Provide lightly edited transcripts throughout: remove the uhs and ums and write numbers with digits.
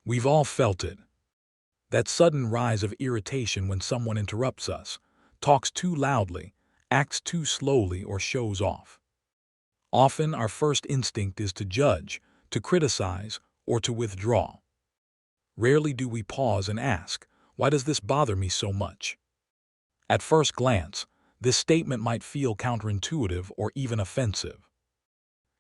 We've all felt it. That sudden rise of irritation when someone interrupts us, talks too loudly, acts too slowly, or shows off. Often our first instinct is to judge, to criticize, or to withdraw. Rarely do we pause and ask, why does this bother me so much? At first glance, this statement might feel counterintuitive or even offensive.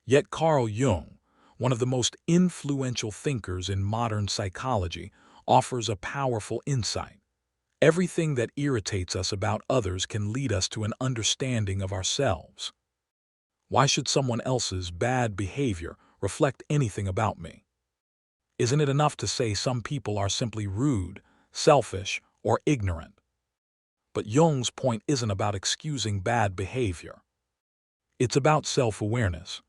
Yet Carl Jung, one of the most influential thinkers in modern psychology, offers a powerful insight. Everything that irritates us about others can lead us to an understanding of ourselves. Why should someone else's bad behavior reflect anything about me? Isn't it enough to say some people are simply rude, selfish, or ignorant? But Jung's point isn't about excusing bad behavior. It's about self-awareness.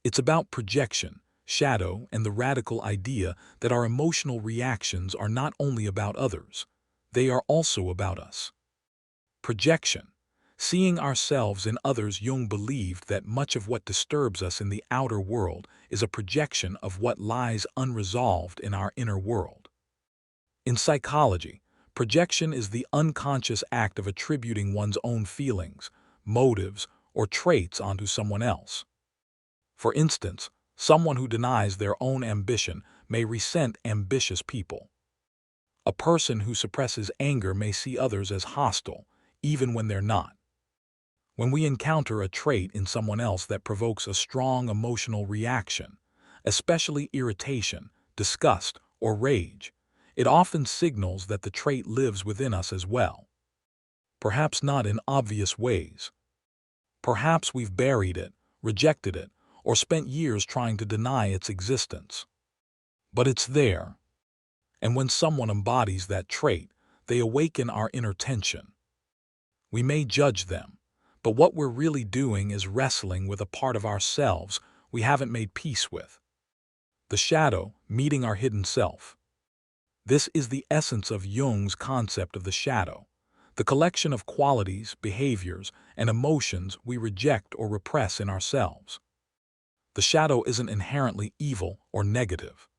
It's about projection, shadow, and the radical idea that our emotional reactions are not only about others, they are also about us. Projection. Seeing ourselves in others. Jung believed that much of what disturbs us in the outer world is a projection of what lies unresolved in our inner world. In psychology, projection is the unconscious act of attributing one's own feelings, motives, or traits onto someone else. For instance, someone who denies their own ambition may resent ambitious people. A person who suppresses anger may see others as hostile, even when they're not. When we encounter a trait in someone else that provokes a strong emotional reaction, especially irritation, disgust, or rage, it often signals that the trait lives within us as well. Perhaps not in obvious ways. Perhaps we've buried it, rejected it, or spent years trying to deny its existence. But it's there. And when someone embodies that trait, they awaken our inner tension. We may judge them, but what we're really doing is wrestling with a part of ourselves we haven't made peace with. The shadow meeting our hidden self. This is the essence of Jung's concept of the shadow, the collection of qualities, behaviors, and emotions we reject or repress in ourselves. The shadow isn't inherently evil or negative.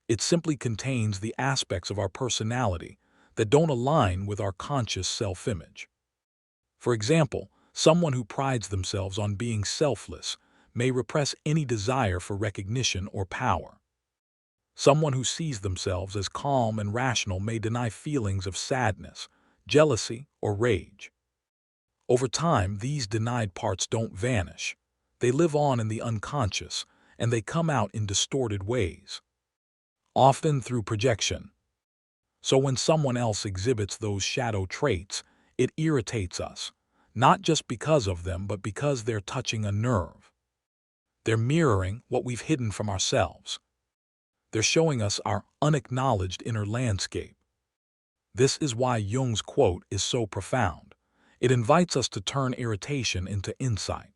It simply contains the aspects of our personality that don't align with our conscious self-image. For example, someone who prides themselves on being selfless may repress any desire for recognition or power. Someone who sees themselves as calm and rational may deny feelings of sadness, jealousy, or rage. Over time, these denied parts don't vanish. They live on in the unconscious, and they come out in distorted ways, often through projection. So when someone else exhibits those shadow traits, it irritates us, not just because of them, but because they're touching a nerve. They're mirroring what we've hidden from ourselves. They're showing us our unacknowledged inner landscape. This is why Jung's quote is so profound. It invites us to turn irritation into insight.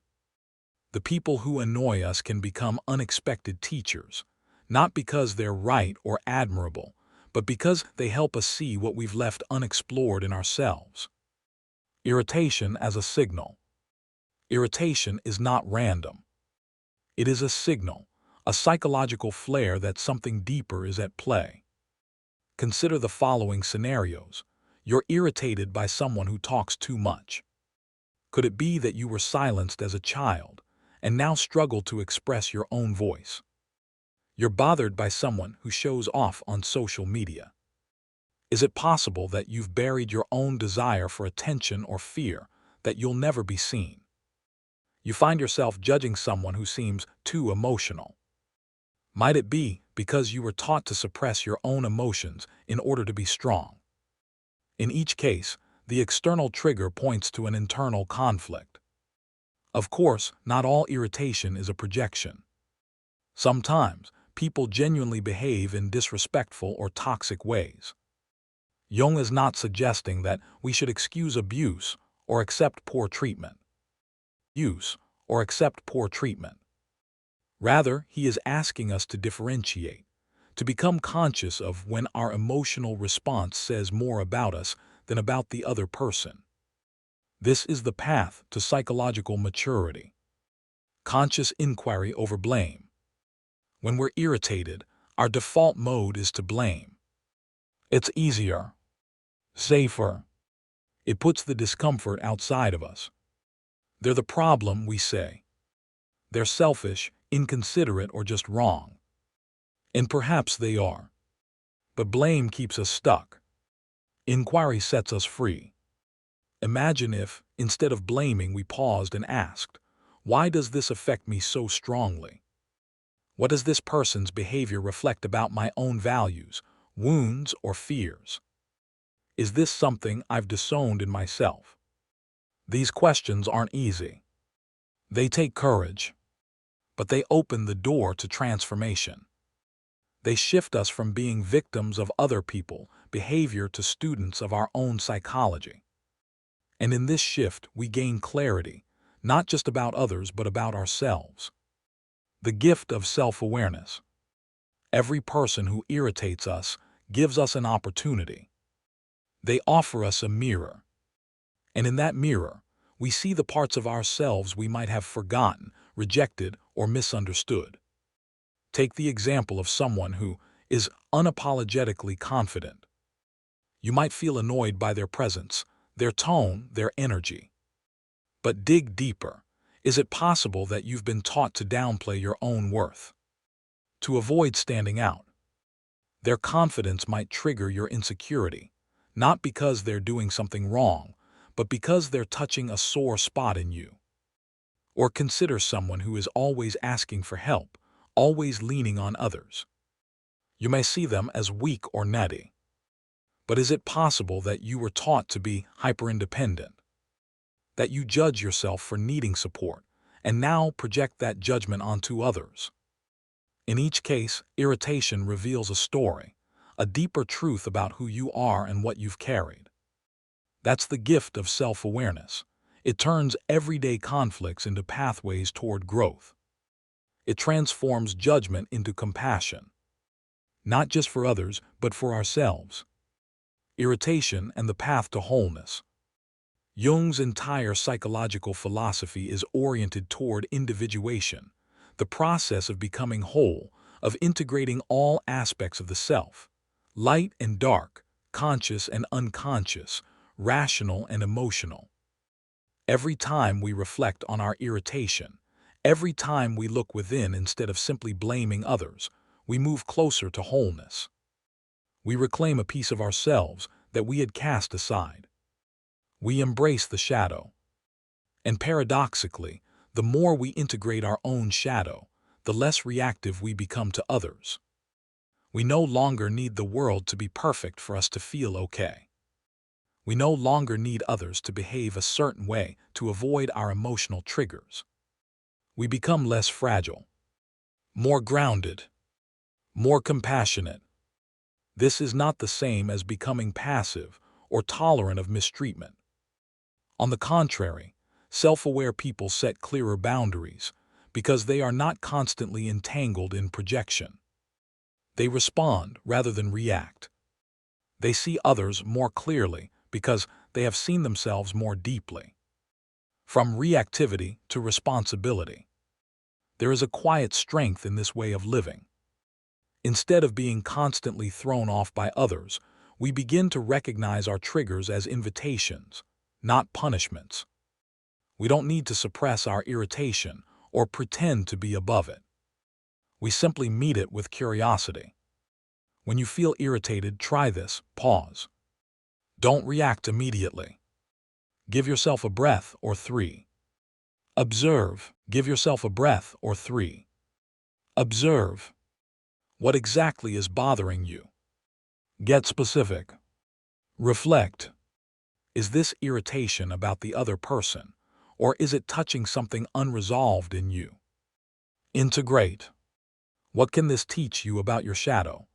The people who annoy us can become unexpected teachers, not because they're right or admirable, but because they help us see what we've left unexplored in ourselves. Irritation as a signal. Irritation is not random. It is a signal, a psychological flare that something deeper is at play. Consider the following scenarios. You're irritated by someone who talks too much. Could it be that you were silenced as a child and now struggle to express your own voice? You're bothered by someone who shows off on social media. Is it possible that you've buried your own desire for attention or fear that you'll never be seen? You find yourself judging someone who seems too emotional. Might it be because you were taught to suppress your own emotions in order to be strong? In each case, the external trigger points to an internal conflict. Of course, not all irritation is a projection. Sometimes, people genuinely behave in disrespectful or toxic ways. Jung is not suggesting that we should excuse abuse or accept poor treatment. Rather, he is asking us to differentiate, to become conscious of when our emotional response says more about us than about the other person. This is the path to psychological maturity. Conscious inquiry over blame. When we're irritated, Our default mode is to blame. It's easier, safer. It puts the discomfort outside of us. They're the problem, we say. They're selfish, inconsiderate, or just wrong. And perhaps they are. But blame keeps us stuck. Inquiry sets us free. Imagine if, instead of blaming, we paused and asked, why does this affect me so strongly? What does this person's behavior reflect about my own values, wounds, or fears? Is this something I've disowned in myself? These questions aren't easy. They take courage, but they open the door to transformation. They shift us from being victims of other people's behavior to students of our own psychology. And in this shift, we gain clarity, not just about others, but about ourselves. The gift of self-awareness. Every person who irritates us gives us an opportunity. They offer us a mirror. And in that mirror, we see the parts of ourselves we might have forgotten, rejected, or misunderstood. Take the example of someone who is unapologetically confident. You might feel annoyed by their presence, their tone, their energy. But dig deeper. Is it possible that you've been taught to downplay your own worth? To avoid standing out? Their confidence might trigger your insecurity, not because they're doing something wrong, but because they're touching a sore spot in you. Or consider someone who is always asking for help, always leaning on others. You may see them as weak or nutty. But is it possible that you were taught to be hyper-independent? That you judge yourself for needing support, and now project that judgment onto others? In each case, irritation reveals a story, a deeper truth about who you are and what you've carried. That's the gift of self-awareness. It turns everyday conflicts into pathways toward growth. It transforms judgment into compassion, not just for others, but for ourselves. Irritation and the path to wholeness. Jung's entire psychological philosophy is oriented toward individuation, the process of becoming whole, of integrating all aspects of the self, light and dark, conscious and unconscious, rational and emotional. Every time we reflect on our irritation, every time we look within instead of simply blaming others, we move closer to wholeness. We reclaim a piece of ourselves that we had cast aside. We embrace the shadow. And paradoxically, the more we integrate our own shadow, the less reactive we become to others. We no longer need the world to be perfect for us to feel okay. We no longer need others to behave a certain way to avoid our emotional triggers. We become less fragile, more grounded, more compassionate. This is not the same as becoming passive or tolerant of mistreatment. On the contrary, self-aware people set clearer boundaries because they are not constantly entangled in projection. They respond rather than react. They see others more clearly because they have seen themselves more deeply. From reactivity to responsibility. There is a quiet strength in this way of living. Instead of being constantly thrown off by others, we begin to recognize our triggers as invitations, not punishments. We don't need to suppress our irritation or pretend to be above it. We simply meet it with curiosity. When you feel irritated, try this: pause. Don't react immediately. Give yourself a breath or 3. Observe. Give yourself a breath or 3. Observe. What exactly is bothering you? Get specific. Reflect. Is this irritation about the other person, or is it touching something unresolved in you? Integrate. What can this teach you about your shadow?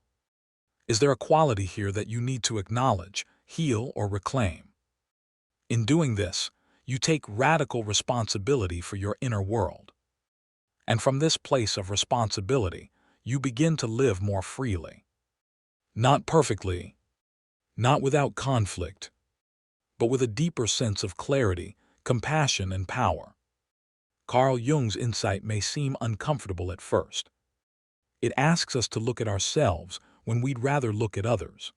Is there a quality here that you need to acknowledge, heal, or reclaim? In doing this, you take radical responsibility for your inner world. And from this place of responsibility, you begin to live more freely. Not perfectly, not without conflict, but with a deeper sense of clarity, compassion, and power. Carl Jung's insight may seem uncomfortable at first. It asks us to look at ourselves when we'd rather look at others.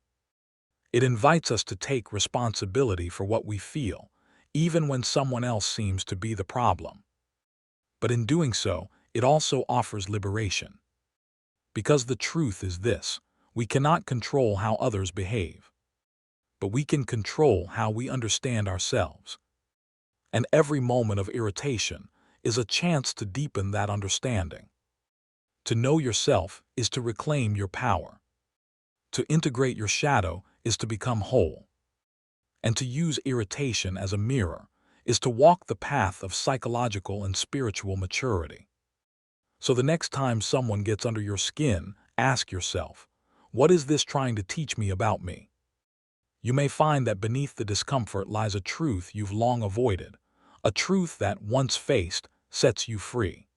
It invites us to take responsibility for what we feel, even when someone else seems to be the problem. But in doing so, it also offers liberation. Because the truth is this: we cannot control how others behave, but we can control how we understand ourselves. And every moment of irritation is a chance to deepen that understanding. To know yourself is to reclaim your power. To integrate your shadow is to become whole. And to use irritation as a mirror is to walk the path of psychological and spiritual maturity. So the next time someone gets under your skin, ask yourself, what is this trying to teach me about me? You may find that beneath the discomfort lies a truth you've long avoided, a truth that, once faced, sets you free.